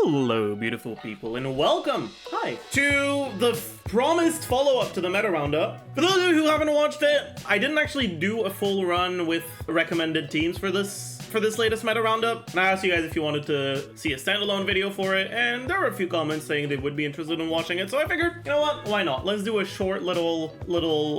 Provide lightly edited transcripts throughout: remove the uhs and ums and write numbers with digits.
Hello, beautiful people, and welcome, to the promised follow-up to the meta roundup. For those of you who haven't watched it, I didn't actually do a full run with recommended teams for this latest meta roundup, and I asked you guys if you wanted to see a standalone video for it, and there were a few comments saying they would be interested in watching it, so I figured, you know what, why not? Let's do a short little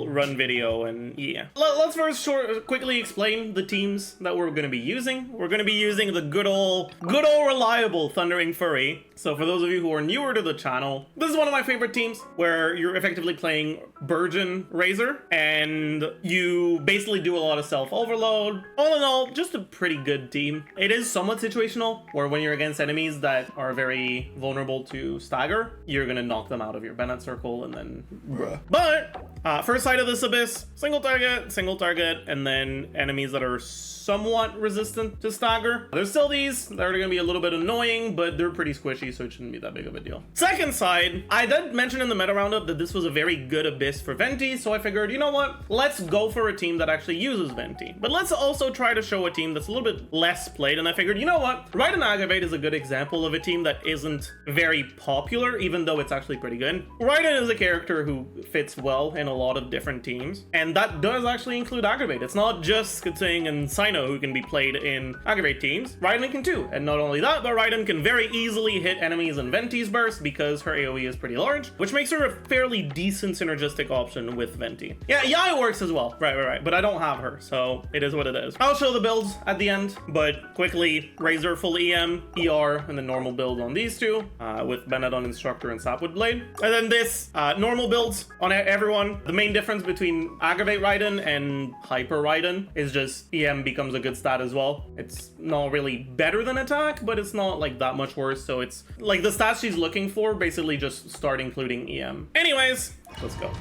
run video, and yeah. Let's first quickly explain the teams that we're gonna be using. We're gonna be using the good old reliable Thundering Furry. So for those of you who are newer to the channel, this is one of my favorite teams, where you're effectively playing Burgeon Razor, and you basically do a lot of self-overload. All in all, just a pretty good team. It is somewhat situational, where when you're against enemies that are very vulnerable to stagger, you're gonna knock them out of your Bennett circle and then bruh. But first side of this abyss, single target, and then enemies that are somewhat resistant to stagger. There's still these that are gonna be a little bit annoying, but they're pretty squishy, so it shouldn't be that big of a deal. Second side, I did mention in the meta roundup that this was a very good abyss for Venti, so I figured, you know what, let's go for a team that actually uses Venti. But let's also try to show a team that's a little bit less played, and I figured, you know what, Raiden Aggravate is a good example of a team that isn't very popular, even though it's actually pretty good. Raiden is a character who fits well in a lot of different teams, and that does actually include Aggravate. It's not just Skutsing and Sino who can be played in Aggravate teams. Raiden can too, and not only that, but Raiden can very easily hit enemies in Venti's burst because her AoE is pretty large, which makes her a fairly decent synergistic option with Venti. Yeah, Yai works as well, right, but I don't have her, so it is what it is. I'll show the builds at the end, but quickly, Razor full EM, ER, and the normal build on these two, with Bennett on Instructor and Sapwood Blade. And then this, normal builds on everyone. The main difference between Aggravate Raiden and Hyper Raiden is just EM becomes a good stat as well. It's not really better than attack, but it's not like that much worse, so it's like the stats she's looking for basically just start including EM. Anyways, let's go.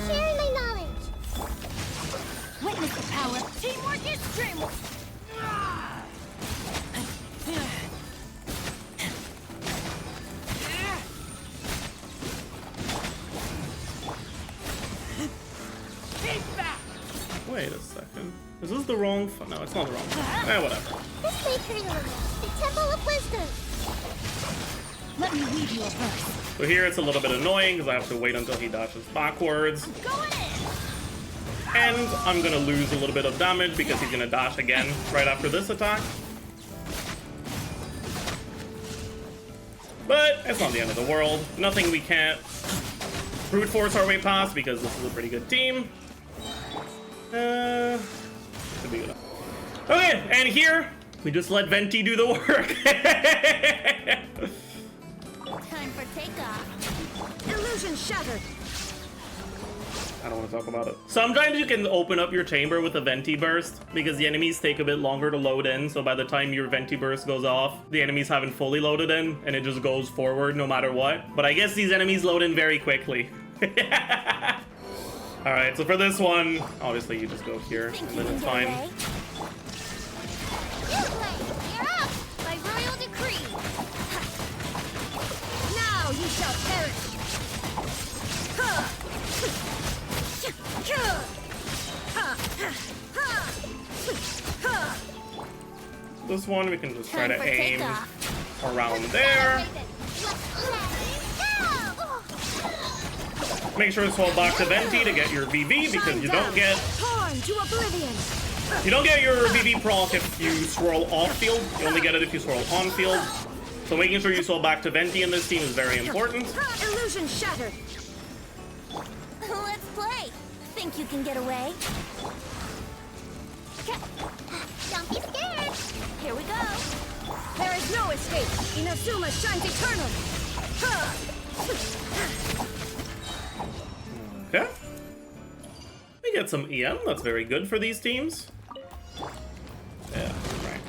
Sharing my knowledge. Witness the power. Teamwork is dreamwork. Wait a second. Is this the wrong no, it's not the wrong whatever. This may hurt a little. The Temple of Wisdom. Let me weave you a verse. So here it's a little bit annoying because I have to wait until he dashes backwards. Going in. And I'm gonna lose a little bit of damage because he's gonna dash again right after this attack. But it's not the end of the world. Nothing we can't brute force our way past because this is a pretty good team. Should be good. Okay, and here we just let Venti do the work. Time for takeoff. Illusion shattered. I don't want to talk about it. Sometimes you can open up your chamber with a Venti burst because the enemies take a bit longer to load in, so by the time your Venti burst goes off, the enemies haven't fully loaded in, and it just goes forward no matter what. But I guess these enemies load in very quickly. Alright, so for this one, obviously you just go here, and then it's fine. You're up by royal decree. Now you shall perish. This one we can just try to aim takeoff. around there. Make sure to hold back to Venti to get your VV because you don't get your VV proc if you swirl off field. You only get it if you swirl on field. So making sure you swirl back to Venti in this team is very important. Illusion shattered. Let's play. Think you can get away? Don't be scared. Here we go. There is no escape. Inazuma shines eternal. Okay. We get some EM. That's very good for these teams. Yeah, right.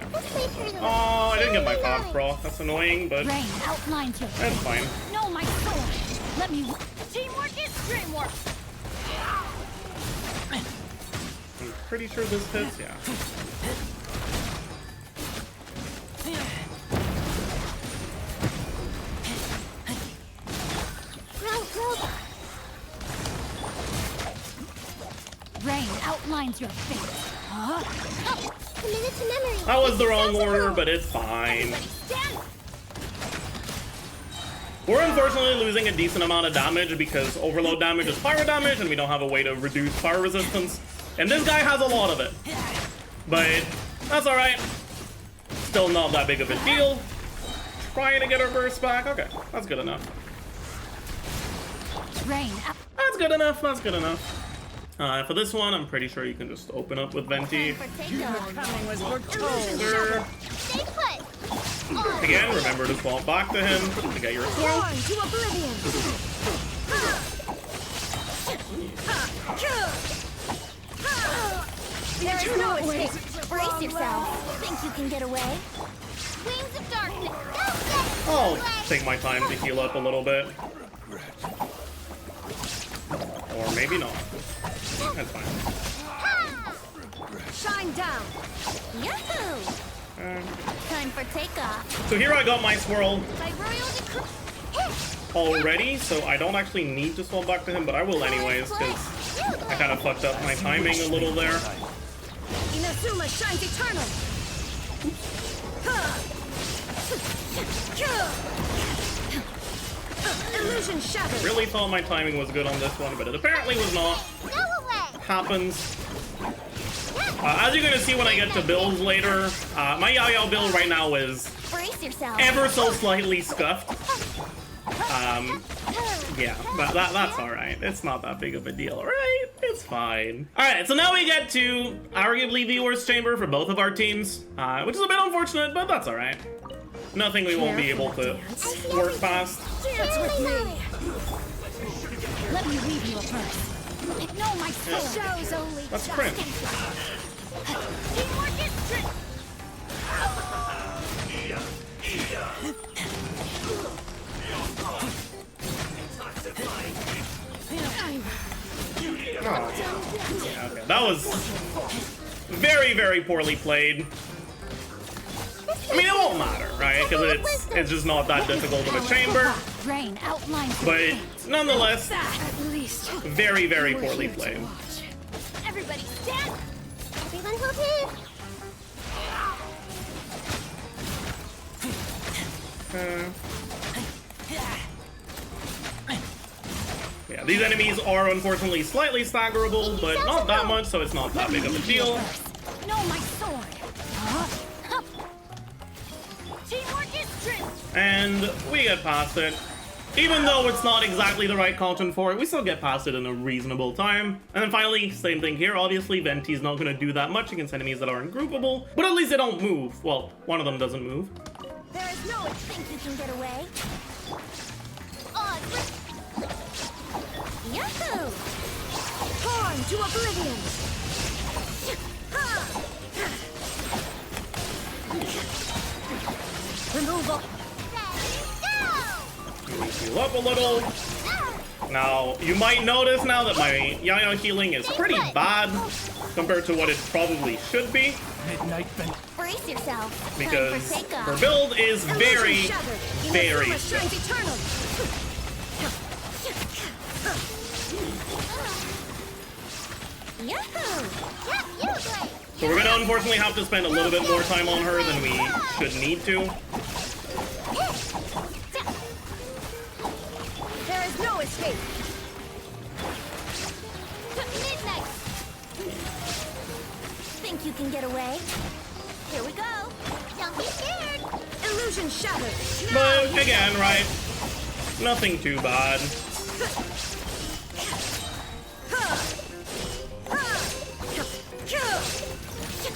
Oh, I didn't get my Fox Pro. That's annoying, but Rain outlines your that's fine. No, my sword. Let me. Teamwork is dreamwork. I'm pretty sure this hits, yeah. Rain outlines your fate. Huh? Committed to memory. That was the wrong order, but it's fine. Stand. We're unfortunately losing a decent amount of damage because overload damage is fire damage and we don't have a way to reduce fire resistance. And this guy has a lot of it. But that's alright. Still not that big of a deal. Trying to get our burst back. Okay, that's good enough. Rain. That's good enough, that's good enough. For this one, I'm pretty sure you can just open up with Venti. For takeoff. Coming was foretold. Sure. Stay put. On. Again, remember to swap back to him to get your sword. Born to oblivion. There is no escape. Brace yourself. Think you can get away? Wings of darkness. Don't get I'll away. take my time to heal up a little bit. Or maybe not. That's fine. Ha! Shine down. Yahoo! Time for takeoff. So here I got my swirl By royal decree. already, so I don't actually need to swap back to him, but I will anyways, because I kind of fucked up my timing a little there. Inazuma shines eternal. Illusion shattered. Really thought my timing was good on this one, but it apparently was not. Go away. Happens. As you're gonna see when I get to builds later, my Yao build right now is Brace yourself. ever so slightly scuffed. Yeah, but that's alright. It's not that big of a deal, right? It's fine. Alright, so now we get to arguably the worst chamber for both of our teams, which is a bit unfortunate, but that's alright. Nothing we won't be able to work past. That's with me. Let me read you a verse. Ignore my soul. Shows only That's just. cringe. Teamwork is strength. Oh. Yeah, okay. That was very, very poorly played. I mean, it won't matter, right? Because it's just not that difficult of a chamber. Rain outlines. But nonetheless, At least. very, very poorly played. Everybody stand. Everyone hold in. Yeah, these enemies are unfortunately slightly staggerable, but not that much, so it's not that big of a deal. Know my sword. Teamwork is strength. And we get past it. Even though it's not exactly the right content for it, we still get past it in a reasonable time. And then finally, same thing here. Obviously, Venti's not going to do that much against enemies that aren't groupable, but at least they don't move. Well, one of them doesn't move. There is no think you can get away. On. Yahoo! Born to oblivion. Removal. Heal up a little. Now, you might notice now that my Yaya healing is pretty bad compared to what it probably should be, Brace yourself. because Time for her takeoff. build is very, Illusion shattered. very Inazuma stiff. shines eternal. Yahoo! Tap you play. So we're gonna unfortunately have to spend a little bit more time on her than we should need to. There is no escape. Midnight. Think you can get away? Here we go. Don't be scared. Illusion shattered. But again, right? Nothing too bad.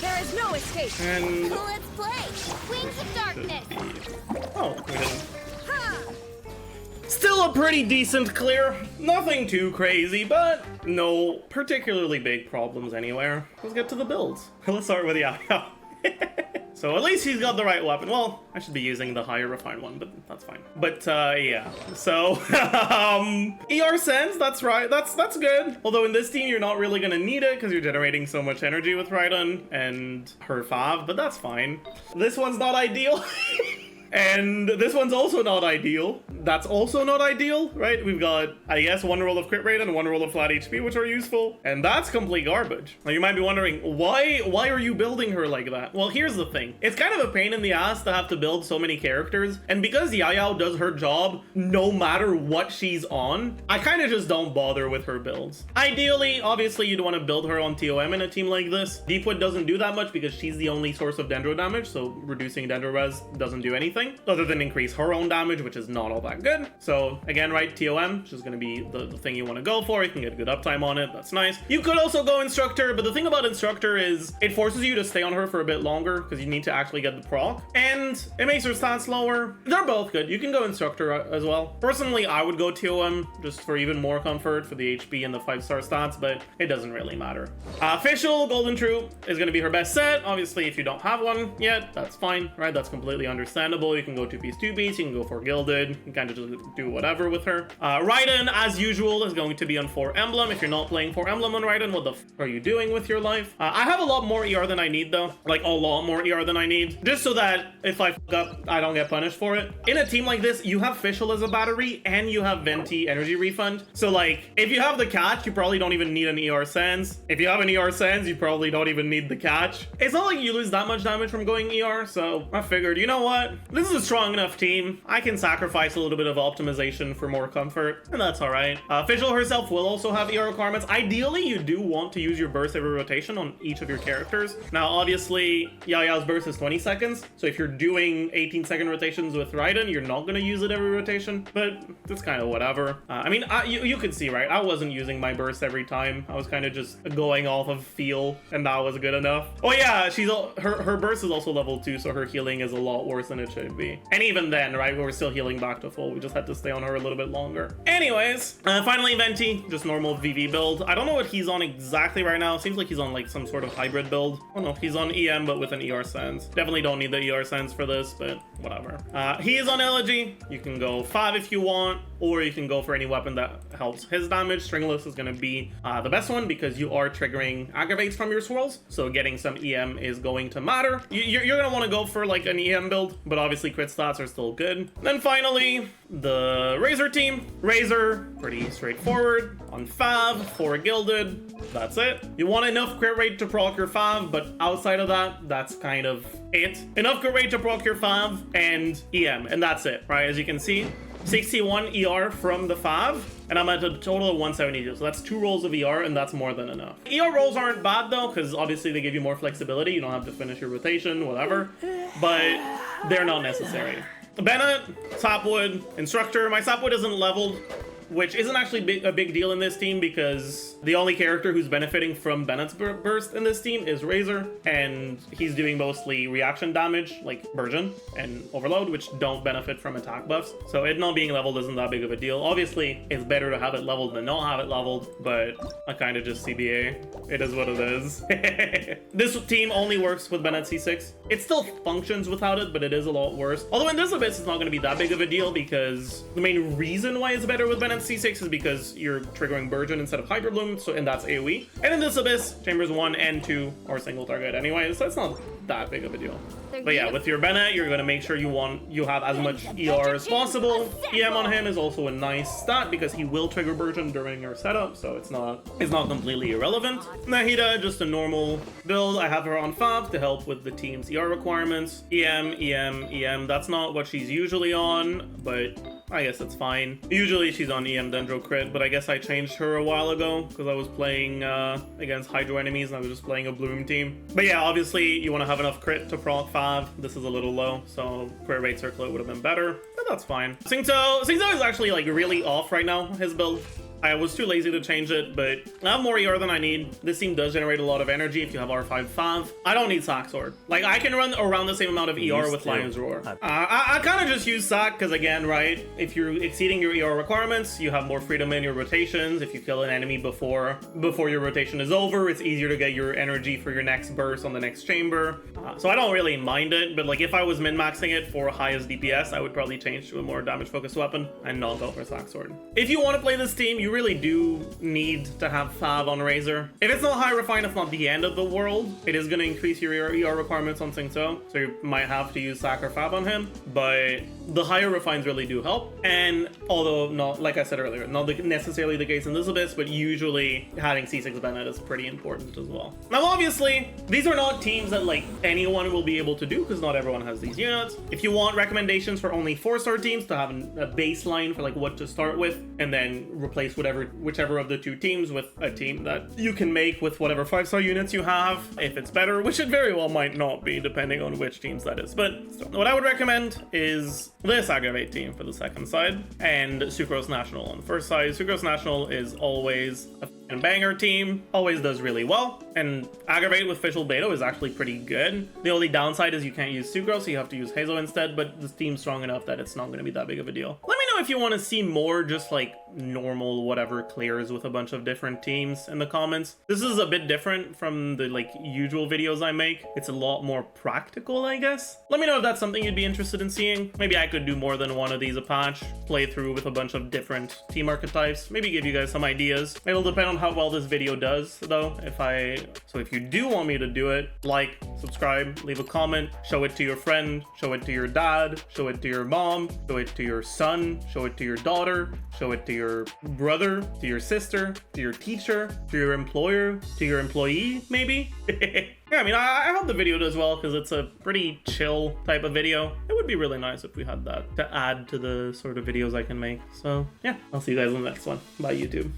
There is no escape. And Let's play. Wings of darkness. oh, we didn't. Still a pretty decent clear. Nothing too crazy, but no particularly big problems anywhere. Let's get to the builds. Let's start with Yaya. So at least he's got the right weapon. Well, I should be using the higher refined one, but that's fine. But yeah, so ER Sense, that's right, that's good. Although in this team, you're not really gonna need it because you're generating so much energy with Raiden and her Fav, but that's fine. This one's not ideal. And this one's also not ideal. That's also not ideal, right? We've got, I guess, one roll of crit rate and one roll of flat HP, which are useful. And that's complete garbage. Now you might be wondering, why are you building her like that? Well, here's the thing. It's kind of a pain in the ass to have to build so many characters. And because Yayao does her job no matter what she's on, I kind of just don't bother with her builds. Ideally, obviously, you'd want to build her on TOM in a team like this. Deepwood doesn't do that much because she's the only source of dendro damage, so reducing dendro res doesn't do anything other than increase her own damage, which is not all that good. So again, right, TOM, which is going to be the thing you want to go for. You can get good uptime on it. That's nice. You could also go Instructor, but the thing about Instructor is it forces you to stay on her for a bit longer because you need to actually get the proc, and it makes her stats lower. They're both good. You can go Instructor as well. Personally, I would go TOM just for even more comfort for the HP and the 5-star stats, but it doesn't really matter. Official Golden Troop is going to be her best set. Obviously, if you don't have one yet, that's fine, right? That's completely understandable. You can go 2-piece, 2-piece. You can go for Gilded. You can kind of just do whatever with her. Raiden, as usual, is going to be on 4 Emblem. If you're not playing 4 Emblem on Raiden, what the f are you doing with your life? I have a lot more ER than I need, though. Like, a lot more ER than I need. Just so that if I fuck up, I don't get punished for it. In a team like this, you have Fischl as a battery, and you have Venti Energy Refund. So, like, if you have the catch, you probably don't even need an ER Sands. If you have an ER Sands, you probably don't even need the catch. It's not like you lose that much damage from going ER, so I figured, you know what? This is a strong enough team. I can sacrifice a little bit of optimization for more comfort, and that's alright. Fischl herself will also have ER requirements. Ideally, you do want to use your burst every rotation on each of your characters. Now, obviously, Yayao's burst is 20 seconds, so if you're doing 18-second rotations with Raiden, you're not going to use it every rotation, but it's kind of whatever. I mean, you could see, right? I wasn't using my burst every time. I was kind of just going off of feel, and that was good enough. Oh yeah, her burst is also level 2, so her healing is a lot worse than it should be. And even then, right, we were still healing back to full. We just had to stay on her a little bit longer. Anyways, finally Venti, just normal VV build. I don't know what he's on exactly right now. Seems like he's on like some sort of hybrid build. Oh no, he's on EM but with an ER Sense. Definitely don't need the ER Sense for this, but whatever. He is on Elegy. You can go 5 if you want, or you can go for any weapon that helps his damage. Stringless is going to be the best one because you are triggering aggravates from your swirls, so getting some EM is going to matter. You're going to want to go for like an EM build, but obviously crit stats are still good. Then finally, the Razor team. Razor, pretty straightforward. On Fav, 4 Gilded. That's it. You want enough crit rate to proc your Fav, but outside of that, that's kind of it. Enough crit rate to proc your Fav and EM, and that's it, right? As you can see, 61 ER from the Fav, and I'm at a total of 172, so that's 2 rolls of ER, and that's more than enough. ER rolls aren't bad, though, because obviously they give you more flexibility. You don't have to finish your rotation, whatever, but they're not necessary. Bennett, Sapwood, Instructor. My Sapwood isn't leveled, which isn't actually a big deal in this team because the only character who's benefiting from Bennett's burst in this team is Razor, and he's doing mostly reaction damage like Burgeon and Overload, which don't benefit from attack buffs. So it not being leveled isn't that big of a deal. Obviously, it's better to have it leveled than not have it leveled, but I kind of just CBA. It is what it is. This team only works with Bennett C6. It still functions without it, but it is a lot worse. Although in this abyss, it's not going to be that big of a deal because the main reason why it's better with Bennett C6 is because you're triggering Burgeon instead of Hydro Bloom, and that's AoE. And in this abyss, chambers 1 and 2 are single target anyway, so it's not that big of a deal. But yeah, with your Bennett, you're going to make sure you have as much ER as possible. EM on him is also a nice stat because he will trigger Burgeon during your setup, so it's not completely irrelevant. Nahida, just a normal build. I have her on Fab to help with the team's ER requirements. EM. That's not what she's usually on, but I guess it's fine. Usually she's on EM Dendro Crit, but I guess I changed her a while ago because I was playing against Hydro enemies and I was just playing a Bloom team. But yeah, obviously you want to have enough crit to proc 5. This is a little low, so crit rate circlet would have been better, but that's fine. Xingzhou is actually like really off right now, his build. I was too lazy to change it, but I have more ER than I need. This team does generate a lot of energy if you have R5 Fav. I don't need Sack Sword. Like, I can run around the same amount of ER with Lion's Roar. I kind of just use Sack because, again, right, if you're exceeding your ER requirements, you have more freedom in your rotations. If you kill an enemy before your rotation is over, it's easier to get your energy for your next burst on the next chamber. So I don't really mind it, but like if I was min-maxing it for highest DPS, I would probably change to a more damage-focused weapon and not go for Sack Sword. If you want to play this team, you really do need to have Fab on Razor. If it's not high refine, it's not the end of the world. It is going to increase your ER requirements on Sing So you might have to use Sac or Fab on him, but the higher refines really do help. And although not, like I said earlier, not necessarily the case in this Abyss, but usually having C6 Bennett is pretty important as well. Now, obviously, these are not teams that like anyone will be able to do because not everyone has these units. If you want recommendations for only 4-star teams to have a baseline for like what to start with, and then replace whichever of the two teams with a team that you can make with whatever 5-star units you have, if it's better, which it very well might not be depending on which teams that is. But still, what I would recommend is this Aggravate team for the second side and Sucrose National on the first side. Sucrose National is always a f***ing banger team, always does really well, and Aggravate with Fischl Beto is actually pretty good. The only downside is you can't use Sucrose, so you have to use Hazo instead, but this team's strong enough that it's not going to be that big of a deal. Let me know if you want to see more just like normal whatever clears with a bunch of different teams in the comments. This is a bit different from the like usual videos I make. It's a lot more practical, I guess. Let me know if that's something you'd be interested in seeing. Maybe I could do more than one of these a patch, play through with a bunch of different team archetypes, maybe give you guys some ideas. It'll depend on how well this video does though. So if you do want me to do it, like, subscribe, leave a comment, show it to your friend, show it to your dad, show it to your mom, show it to your son, show it to your daughter, show it to your brother, to your sister, to your teacher, to your employer, to your employee, maybe? Yeah, I mean, I hope the video does well because it's a pretty chill type of video. It would be really nice if we had that to add to the sort of videos I can make. So yeah, I'll see you guys in the next one. Bye, YouTube.